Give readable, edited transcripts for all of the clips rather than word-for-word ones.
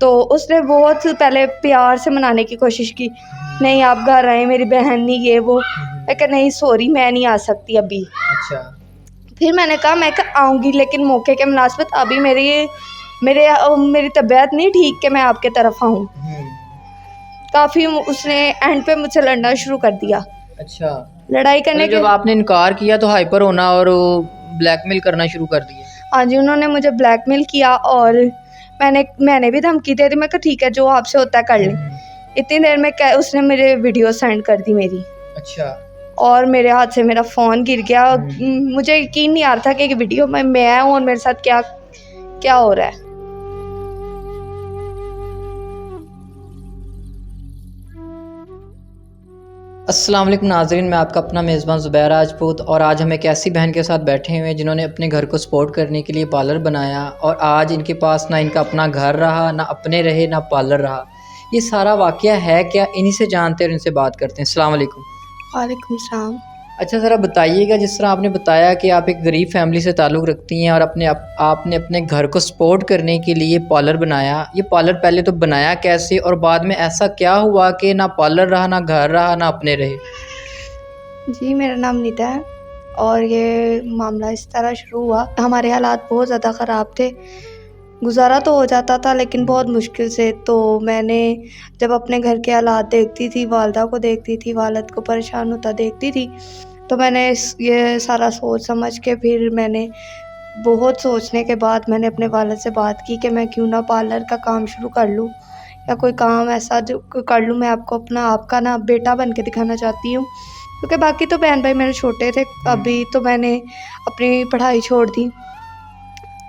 तो उसने बहुत पहले प्यार से मनाने की कोशिश की, नहीं आप घर आए, मेरी बहन नहीं, ये वो। मैं कहा नहीं सॉरी, मैं नहीं आ सकती अभी। अच्छा। फिर मैंने कहा मैं आऊँगी, लेकिन मौके के मुनासिबत अभी मेरी तबीयत नहीं ठीक कि मैं आपके तरफ आऊँ। काफ़ी उसने एंड पे मुझसे लड़ना शुरू कर दिया। अच्छा, लड़ाई करने मतलब के जब आपने इनकार किया तो हाइपर होना और ब्लैकमेल करना शुरू कर दिया। हाँ जी, उन्होंने मुझे ब्लैकमेल किया और मैंने भी धमकी दे दी। मैं कहा ठीक है, जो आपसे होता है कर लें। इतनी देर में उसने मेरे वीडियो सेंड कर दी मेरी, अच्छा। और मेरे हाथ से मेरा फ़ोन गिर गया। मुझे यकीन नहीं आ रहा था कि एक वीडियो में मैं हूँ और मेरे साथ क्या क्या हो रहा है। अस्सलाम वालेकुम नाज़रीन, मैं आपका अपना मेज़बान ज़ुबैर राजपूत, और आज हम एक ऐसी बहन के साथ बैठे हुए हैं जिन्होंने अपने घर को सपोर्ट करने के लिए पार्लर बनाया, और आज इनके पास ना इनका अपना घर रहा, ना अपने रहे, ना पार्लर रहा। ये सारा वाक़या है क्या, इन्हीं से जानते हैं और इनसे बात करते हैं। अस्सलाम वालेकुम। वालेकुम सलाम। अच्छा, ज़रा बताइएगा, जिस तरह आपने बताया कि आप एक गरीब फैमिली से ताल्लुक़ रखती हैं और आपने अपने घर को सपोर्ट करने के लिए पार्लर बनाया। ये पार्लर पहले तो बनाया कैसे, और बाद में ऐसा क्या हुआ कि ना पार्लर रहा, ना घर रहा, ना अपने रहे? जी, मेरा नाम निदा है और ये मामला इस तरह शुरू हुआ। हमारे हालात बहुत ज़्यादा ख़राब थे, गुज़ारा तो हो जाता था लेकिन बहुत मुश्किल से। तो मैंने जब अपने घर के हालात देखती थी, वालिदा को देखती थी, वालिद को परेशान होता देखती थी, तो मैंने ये सारा सोच समझ के फिर मैंने बहुत सोचने के बाद मैंने अपने वालिद से बात की कि मैं क्यों ना पार्लर का काम शुरू कर लूँ, या कोई काम ऐसा जो कर लूँ। मैं आपका ना बेटा बन के दिखाना चाहती हूँ, क्योंकि बाकी तो बहन भाई मेरे छोटे थे। अभी तो मैंने अपनी पढ़ाई छोड़ दी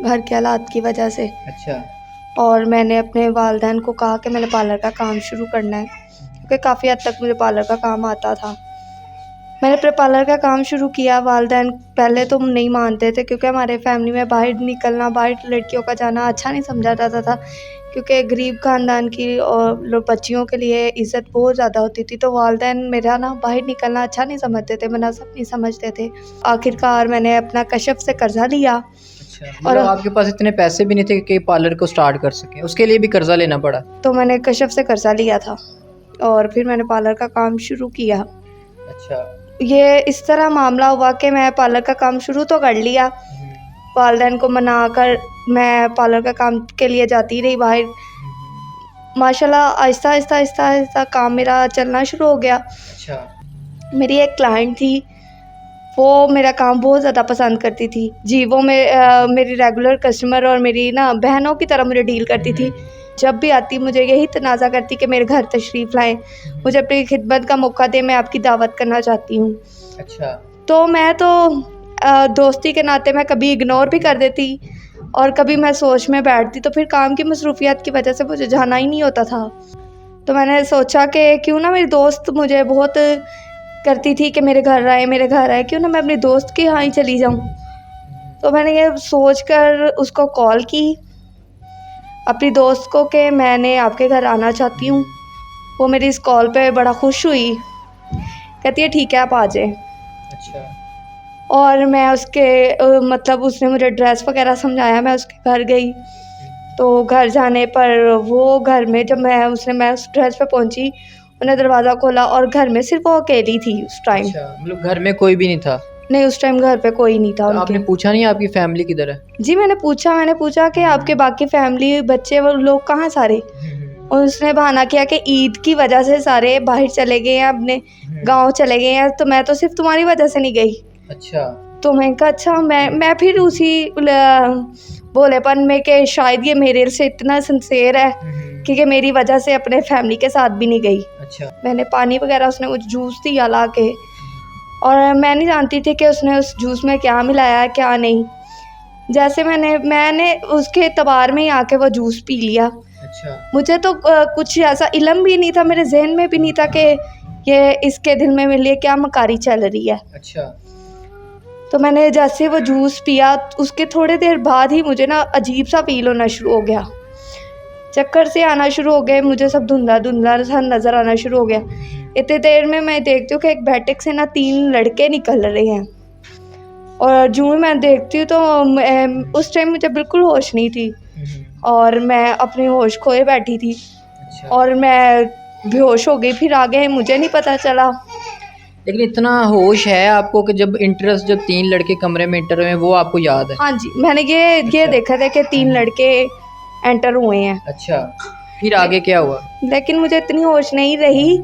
घर के हालात की वजह से, अच्छा। और मैंने अपने वालिदैन को कहा कि मैंने पार्लर का काम शुरू करना है, क्योंकि काफ़ी हद तक मुझे पार्लर का काम आता था। मैंने अपने पार्लर का काम शुरू किया। वालिदैन पहले तो नहीं मानते थे, क्योंकि हमारे फैमिली में बाहर निकलना, बाहर लड़कियों का जाना अच्छा नहीं समझा जाता था, क्योंकि गरीब ख़ानदान की और बच्चियों के लिए इज़्ज़त बहुत ज़्यादा होती थी। तो वालिदैन मेरा ना बाहर निकलना अच्छा नहीं समझते थे, मुनासिब नहीं समझते थे। आखिरकार मैंने अपना कशफ से कर्ज़ा लिया। अच्छा, और मतलब आपके पास इतने पैसे भी नहीं थे कि पार्लर को स्टार्ट कर सकें, उसके लिए भी कर्जा लेना पड़ा? तो मैंने कशफ से कर्ज़ा लिया था और फिर मैंने पार्लर का काम शुरू किया। अच्छा। ये इस तरह मामला हुआ कि मैं पार्लर का काम शुरू तो कर लिया, वालिदैन को मनाकर मैं पार्लर का काम के लिए जाती रही बाहर। माशाल्लाह आहिस्ता आहिस्ता आहिस्ता आहिस्ता काम मेरा चलना शुरू हो गया। अच्छा। मेरी एक क्लाइंट थी, वो मेरा काम बहुत ज़्यादा पसंद करती थी जी। वो मेरी रेगुलर कस्टमर और मेरी ना बहनों की तरह मुझे डील करती थी। जब भी आती मुझे यही तनाज़ा करती कि मेरे घर तशरीफ़ लाएं, मुझे अपनी खिदमत का मौका दें, मैं आपकी दावत करना चाहती हूँ। अच्छा। तो मैं तो दोस्ती के नाते मैं कभी इग्नोर भी कर देती, और कभी मैं सोच में बैठती, तो फिर काम की मसरूफियत की वजह से मुझे जाना ही नहीं होता था। तो मैंने सोचा कि क्यों ना मेरी दोस्त मुझे बहुत करती थी कि मेरे घर आए, मेरे घर आए, क्यों ना मैं अपनी दोस्त के यहाँ ही चली जाऊँ। तो मैंने ये सोच कर उसको कॉल की, अपनी दोस्त को, कि मैंने आपके घर आना चाहती हूँ। वो मेरी इस कॉल पे बड़ा खुश हुई, कहती है ठीक है आप आ जाएं। अच्छा। और मैं उसके मतलब उसने मुझे ड्रेस वगैरह समझाया, मैं उसके घर गई। तो घर जाने पर वो घर में जब मैं उस ड्रेस पे पहुंची, उन्हें दरवाज़ा खोला और घर में सिर्फ वो अकेली थी उस टाइम। अच्छा, मतलब घर में कोई भी नहीं था? नहीं, उस टाइम घर पे कोई नहीं था तो उनके। आपने पूछा नहीं आपकी फैमिली किधर है? जी, मैंने पूछा कि आपके बाकी फैमिली, बच्चे, वो लोग कहाँ सारे? और उसने बहाना किया कि ईद की वजह से सारे बाहर चले गए हैं, अपने गाँव चले गए हैं, तो मैं तो सिर्फ तुम्हारी वजह से नहीं गई। अच्छा। तो मैंने कहा अच्छा। मैं फिर उसी भोलेपन में कि शायद ये मेरे से इतना सिंसेयर है कि मेरी वजह से अपने फैमिली के साथ भी नहीं गई। अच्छा। मैंने पानी वगैरह, उसने मुझे जूस दिया ला के, और मैं नहीं जानती थी कि उसने उस जूस में क्या मिलाया है क्या नहीं। जैसे मैंने उसके एतबार में ही आके वो जूस पी लिया। अच्छा। मुझे तो कुछ ऐसा इल्म भी नहीं था, मेरे जहन में भी नहीं था कि ये इसके दिल में मेरे लिए क्या मकारी चल रही है। अच्छा। तो मैंने जैसे वो जूस पिया, उसके थोड़ी देर बाद ही मुझे ना अजीब सा फील होना शुरू हो गया, चक्कर से आना शुरू हो गए, मुझे सब धुंधला धुंधला सा नज़र आना शुरू हो गया। इतनी देर में मैं देखती हूँ कि एक बैठक से ना 3 लड़के निकल रहे हैं, और जो मैं देखती हूँ तो उस टाइम मुझे बिल्कुल होश नहीं थी, और मैं अपनी होश खोए बैठी थी अच्छा। और मैं बेहोश हो गई। फिर आगे मुझे नहीं पता चला। लेकिन इतना होश है आपको कि जब इंटरेस्ट जब 3 लड़के कमरे में इंटर हुए वो आपको याद है? हाँ जी, मैंने ये अच्छा। देखा था कि 3 लड़के एंटर हुए हैं। अच्छा, फिर आगे क्या हुआ? लेकिन मुझे इतनी होश नहीं रही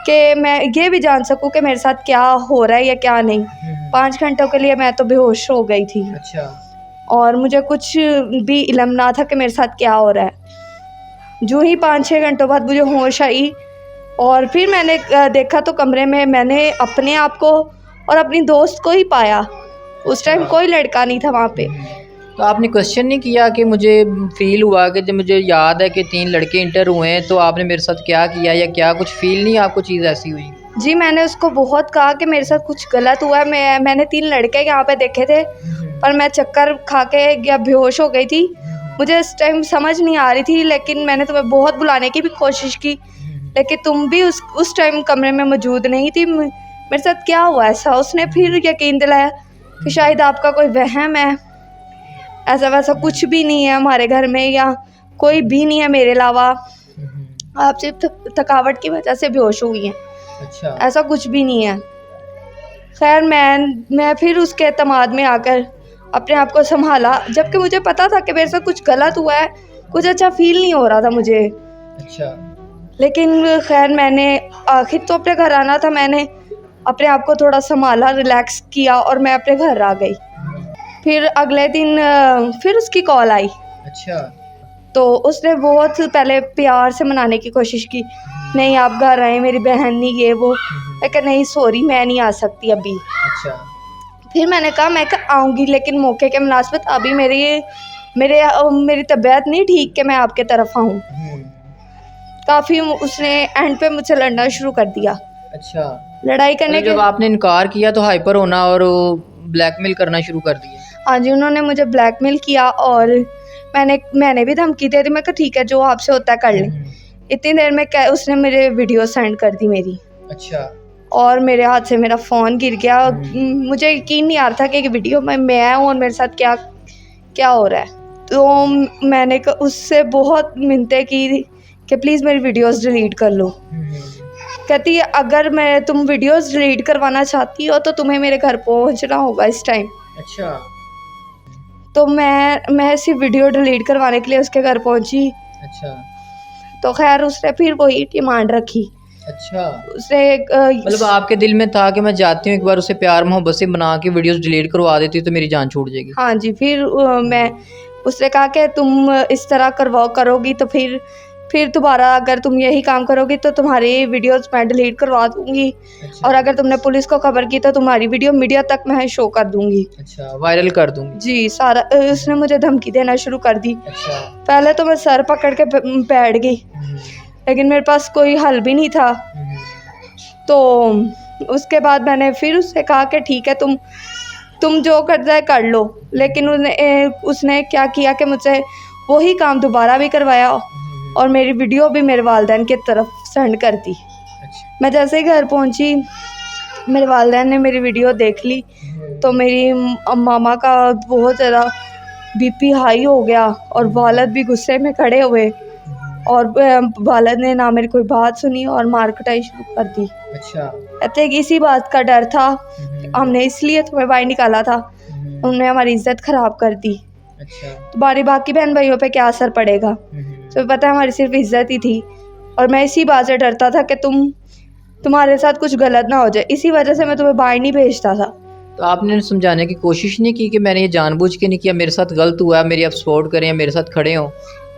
कि मैं ये भी जान सकूं कि मेरे साथ क्या हो रहा है या क्या नहीं। 5 घंटों के लिए मैं तो बेहोश हो गई थी अच्छा। और मुझे कुछ भी इल्म ना था कि मेरे साथ क्या हो रहा है। जो ही 5-6 घंटों बाद मुझे होश आई और फिर मैंने देखा तो कमरे में मैंने अपने आप को और अपनी दोस्त को ही पाया। उस टाइम कोई लड़का नहीं था वहाँ पे। तो आपने क्वेश्चन नहीं किया कि मुझे फील हुआ कि जब मुझे याद है कि 3 लड़के इंटर हुए हैं तो आपने मेरे साथ क्या किया या क्या कुछ फील नहीं आपको चीज़ ऐसी हुई? जी, मैंने उसको बहुत कहा कि मेरे साथ कुछ गलत हुआ है। मैंने 3 लड़के यहाँ पे देखे थे पर मैं चक्कर खा के या बेहोश हो गई थी। मुझे इस टाइम समझ नहीं आ रही थी, लेकिन मैंने तुम्हें बहुत बुलाने की भी कोशिश की, लेकिन तुम भी उस टाइम कमरे में मौजूद नहीं थी। मेरे साथ क्या हुआ ऐसा? उसने फिर यकीन दिलाया कि शायद आपका कोई वहम है, ऐसा वैसा कुछ भी नहीं है हमारे घर में या कोई भी नहीं है मेरे अलावा, आप सिर्फ थकावट की वजह से बेहोश हुई हैं। अच्छा। ऐसा कुछ भी नहीं है। खैर मैं फिर उसके एतमाद में आकर अपने आप को संभाला, जबकि मुझे पता था कि मेरे साथ कुछ गलत हुआ है, कुछ अच्छा फील नहीं हो रहा था मुझे। अच्छा। लेकिन खैर मैंने आखिर तो अपने घर आना था, मैंने अपने आप को थोड़ा संभाला, रिलैक्स किया और मैं अपने घर आ गई। फिर अगले दिन फिर उसकी कॉल आई। अच्छा। तो उसने बहुत पहले प्यार से मनाने की कोशिश की, नहीं आप घर आए, मेरी बहन नहीं, ये वो। मैं कहा नहीं सॉरी, मैं नहीं आ सकती अभी। अच्छा। फिर मैंने कहा आऊँगी, लेकिन मौके के मुनासिबत अभी मेरी तबीयत नहीं ठीक कि मैं आपके तरफ आऊँ। काफ़ी उसने एंड पे मुझसे लड़ना शुरू कर दिया। अच्छा। लड़ाई करने के जब आपने इनकार किया तो हाइपर होना और ब्लैकमेल करना शुरू कर दिया? हाँ जी, उन्होंने मुझे ब्लैकमेल किया और मैंने भी धमकी दे दी। मैं कहा ठीक है, जो आपसे होता है कर लें। इतनी देर में उसने मेरे वीडियो सेंड कर दी मेरी। अच्छा। और मेरे हाथ से मेरा फ़ोन गिर गया। मुझे यकीन नहीं आ रहा था कि वीडियो में मैं हूँ और मेरे साथ क्या क्या हो रहा है। तो मैंने उससे बहुत मिन्नतें की कि प्लीज़ मेरी वीडियोस डिलीट कर लो। कहती है अगर तुम वीडियोस डिलीट करवाना चाहती हो तो तुम्हें मेरे घर पहुँचना होगा इस टाइम। अच्छा। तो मैं सिर्फ वीडियो डिलीट करवाने के लिए उसके घर पहुँची। अच्छा। तो खैर उसने फिर वही डिमांड रखी। अच्छा, उसने मतलब आपके दिल में था कि मैं जाती हूँ एक बार उसे प्यार मोहब्बत से बना के वीडियोस डिलीट करवा देती तो मेरी जान छूट जाएगी। हाँ जी, फिर उसने कहा कि तुम इस तरह करोगी तो फिर दोबारा अगर तुम यही काम करोगी तो तुम्हारी वीडियोस मैं डिलीट करवा दूँगी। अच्छा। और अगर तुमने पुलिस को खबर की तो तुम्हारी वीडियो मीडिया तक मैं शो कर दूँगी। अच्छा, वायरल कर दूँगी। जी, सारा उसने मुझे धमकी देना शुरू कर दी। अच्छा। पहले तो मैं सर पकड़ के बैठ गई, लेकिन मेरे पास कोई हल भी नहीं था। तो उसके बाद मैंने फिर उससे कहा कि ठीक है, तुम जो करना है कर लो। लेकिन उसने क्या किया कि मुझसे वही काम दोबारा भी करवाया और मेरी वीडियो भी मेरे वालिदैन की तरफ सेंड कर दी। अच्छा। मैं जैसे ही घर पहुंची, मेरे वालिदैन ने मेरी वीडियो देख ली तो मेरी मामा का बहुत ज़्यादा बीपी हाई हो गया और वालिद भी गुस्से में खड़े हुए और वालिद ने ना मेरी कोई बात सुनी और मार कुटाई शुरू कर दी। अच्छा। कहते हैं कि इसी बात का डर था, हमने इसलिए तुम्हें बाहर निकाला था, उन्होंने हमारी इज्जत ख़राब कर दी। अच्छा। तुम्हारी बाकी बहन भाइयों पे क्या असर पड़ेगा? तो पता है हमारी सिर्फ इज्जत ही थी और मैं इसी बात से डरता था कि तुम्हारे साथ कुछ गलत ना हो जाए, इसी वजह से मैं तुम्हें बाहर नहीं भेजता था। तो आपने समझाने की कोशिश नहीं की कि मैंने ये जानबूझ के नहीं किया, मेरे साथ गलत हुआ है, मेरी आप सपोर्ट करें या मेरे साथ खड़े हों?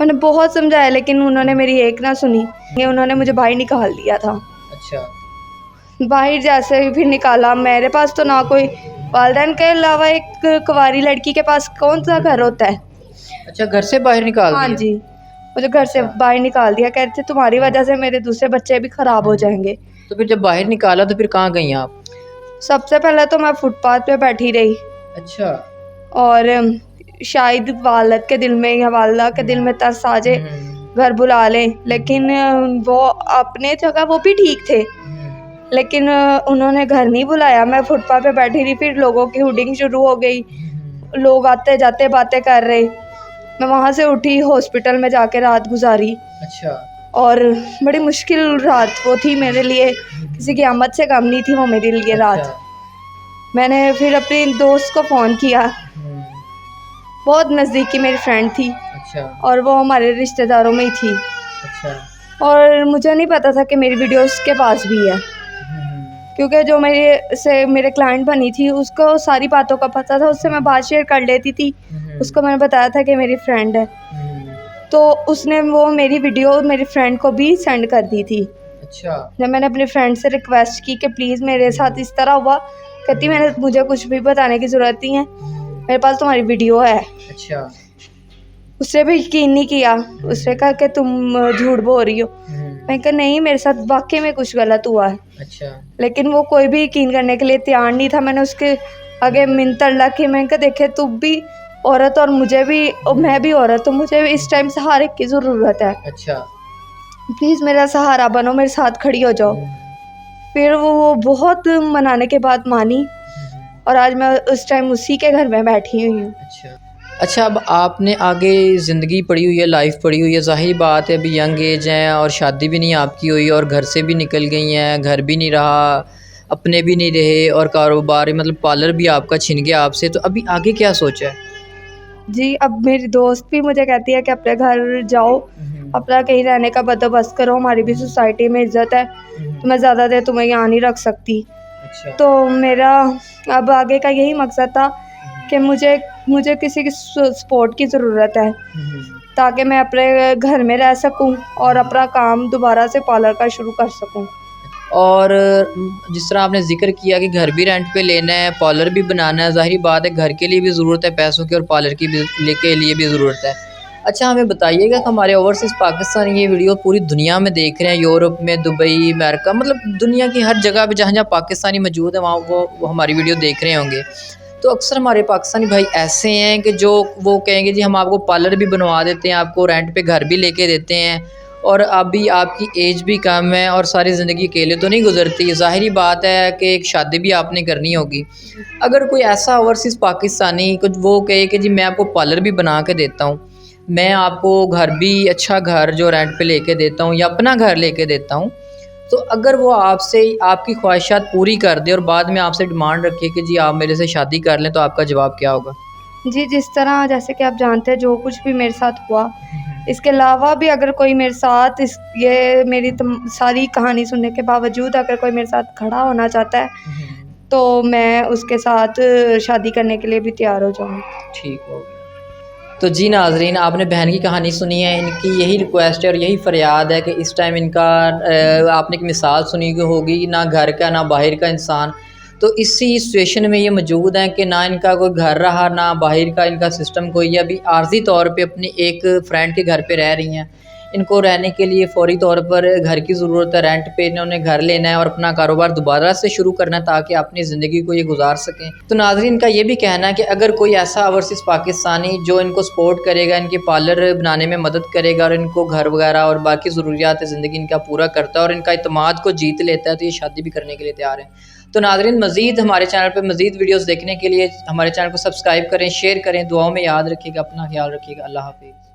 मैंने बहुत समझाया लेकिन उन्होंने मेरी एक ना सुनी, उन्होंने मुझे बाहर निकाल दिया था। अच्छा। बाहर जैसे ही फिर निकाला, मेरे पास तो ना कोई, वालिदैन के अलावा एक कुंवारी लड़की के पास कौन सा घर होता है। अच्छा, घर से बाहर निकाल हाँ दिया? जी, मुझे घर से बाहर निकाल दिया, कहते तुम्हारी वजह से मेरे दूसरे बच्चे भी ख़राब हो जाएंगे। तो फिर जब बाहर निकाला तो फिर कहाँ गई आप? सबसे पहले तो मैं फुटपाथ पे बैठी रही अच्छा। और शायद वालिद के दिल में या वालिदा के दिल में तरस आ जाए, घर बुला लें, लेकिन वो अपने जगह वो भी ठीक थे, लेकिन उन्होंने घर नहीं बुलाया। मैं फुटपाथ पे बैठी रही, फिर लोगों की हुडिंग शुरू हो गई, लोग आते जाते बातें कर रहे। मैं वहाँ से उठी, हॉस्पिटल में जाके रात गुजारी अच्छा। और बड़ी मुश्किल रात वो थी मेरे लिए, किसी की आमद से कम नहीं थी वो मेरे लिए रात। अच्छा। मैंने फिर अपने दोस्त को फ़ोन किया, बहुत नज़दीक की मेरी फ्रेंड थी अच्छा। और वो हमारे रिश्तेदारों में ही थी, अच्छा। और मुझे नहीं पता था कि मेरी वीडियो उसके पास भी है, क्योंकि जो मेरे क्लाइंट बनी थी उसको सारी बातों का पता था, उससे मैं बात शेयर कर लेती थी। उसको मैंने बताया था कि मेरी फ्रेंड है, तो उसने वो मेरी वीडियो मेरी फ्रेंड को भी सेंड कर दी थी। अच्छा। जब मैंने अपनी फ्रेंड से रिक्वेस्ट की कि प्लीज़ मेरे साथ इस तरह हुआ, कहती मुझे कुछ भी बताने की ज़रूरत नहीं है, मेरे पास तुम्हारी वीडियो है। अच्छा। उसने भी यकीन नहीं किया, उसने कहा कि तुम झूठ बोल रही हो। मैंने कहा नहीं, मेरे साथ वाकई में कुछ गलत हुआ है। अच्छा। लेकिन वो कोई भी यकीन करने के लिए तैयार नहीं था। मैंने उसके आगे मिन्नत अल्लाह की, मैंने कहा देखे तू भी औरत और मुझे भी, और मैं भी औरत, तो मुझे भी इस टाइम सहारे की ज़रूरत है। अच्छा। प्लीज़ मेरा सहारा बनो, मेरे साथ खड़ी हो जाओ। फिर वो बहुत मनाने के बाद मानी, और आज मैं उस टाइम उसी के घर में बैठी हुई हूँ। अच्छा। अच्छा, अब आपने आगे ज़िंदगी पड़ी हुई है, लाइफ पड़ी हुई है, ज़ाहिर बात है अभी यंग एज है और शादी भी नहीं आपकी हुई और घर से भी निकल गई हैं, घर भी नहीं रहा, अपने भी नहीं रहे और कारोबार मतलब पार्लर भी आपका छिन गया आपसे, तो अभी आगे क्या सोचा है? जी, अब मेरी दोस्त भी मुझे कहती है कि अपने घर जाओ, अपना कहीं रहने का बंदोबस्त करो, हमारी भी सोसाइटी में इज़्ज़त है, तो मैं ज़्यादा देर तुम्हें यहाँ नहीं रख सकती। अच्छा। तो मेरा अब आगे का यही मकसद था कि मुझे किसी की सपोर्ट की ज़रूरत है, ताकि मैं अपने घर में रह सकूं और अपना काम दोबारा से पार्लर का शुरू कर सकूं। और जिस तरह आपने ज़िक्र किया कि घर भी रेंट पे लेना है, पार्लर भी बनाना है, ज़ाहिर बात है घर के लिए भी ज़रूरत है पैसों की और पार्लर की भी के लिए भी ज़रूरत है। अच्छा, हमें बताइएगा कि हमारे ओवरसीज़ पाकिस्तानी ये वीडियो पूरी दुनिया में देख रहे हैं, यूरोप में, दुबई, अमेरिका, मतलब दुनिया की हर जगह पे जहाँ-जहाँ पाकिस्तानी मौजूद है वहाँ वो हमारी वीडियो देख रहे होंगे। तो अक्सर हमारे पाकिस्तानी भाई ऐसे हैं कि जो वो कहेंगे जी हम आपको पार्लर भी बनवा देते हैं, आपको रेंट पे घर भी लेके देते हैं और अभी आपकी एज भी कम है और सारी ज़िंदगी अकेले तो नहीं गुजरती। ज़ाहिरी बात है कि एक शादी भी आपने करनी होगी। अगर कोई ऐसा ओवरसीज़ पाकिस्तानी कुछ वो कहे कि जी मैं आपको पार्लर भी बना के देता हूँ, मैं आपको घर भी अच्छा घर जो रेंट पे लेके देता हूँ या अपना घर लेके देता हूँ, तो अगर वो आपसे आपकी ख्वाहिशात पूरी कर दे और बाद में आपसे डिमांड रखे कि जी आप मेरे से शादी कर लें, तो आपका जवाब क्या होगा? जी, जिस तरह जैसे कि आप जानते हैं जो कुछ भी मेरे साथ हुआ, इसके अलावा भी अगर कोई मेरे साथ ये मेरी सारी कहानी सुनने के बावजूद अगर कोई मेरे साथ खड़ा होना चाहता है, तो मैं उसके साथ शादी करने के लिए भी तैयार हो जाऊँगी। ठीक हो गया। तो जी नाज़रीन, आपने बहन की कहानी सुनी है, इनकी यही रिक्वेस्ट है और यही फ़रियाद है कि इस टाइम इनका आपने एक मिसाल सुनी होगी, ना घर का ना बाहर का इंसान, तो इसी सिचुएशन में ये मौजूद हैं कि ना इनका कोई घर रहा ना बाहर का इनका सिस्टम कोई, अभी आर्ज़ी तौर पे अपनी एक फ्रेंड के घर पे रह रही हैं। इनको रहने के लिए फ़ौरी तौर पर घर की ज़रूरत है, रेंट पे इन्होंने घर लेना है और अपना कारोबार दोबारा से शुरू करना है ताकि अपनी ज़िंदगी को ये गुजार सकें। तो नाज़रीन, इनका ये भी कहना है कि अगर कोई ऐसा ओवरसीज़ पाकिस्तानी जो इनको सपोर्ट करेगा, इनके पार्लर बनाने में मदद करेगा और इनको घर वगैरह और बाकी ज़रूरियात ज़िंदगी इनका पूरा करता है और इनका इत्मीनान को जीत लेता है, तो ये शादी भी करने के लिए तैयार हैं। तो नाज़रीन, मज़ीद हमारे चैनल पर मज़ीद वीडियोज़ देखने के लिए हमारे चैनल को सब्सक्राइब करें, शेयर करें, दुआओं में याद रखिएगा, अपना ख्याल रखिएगा। अल्लाह हाफ़िज़।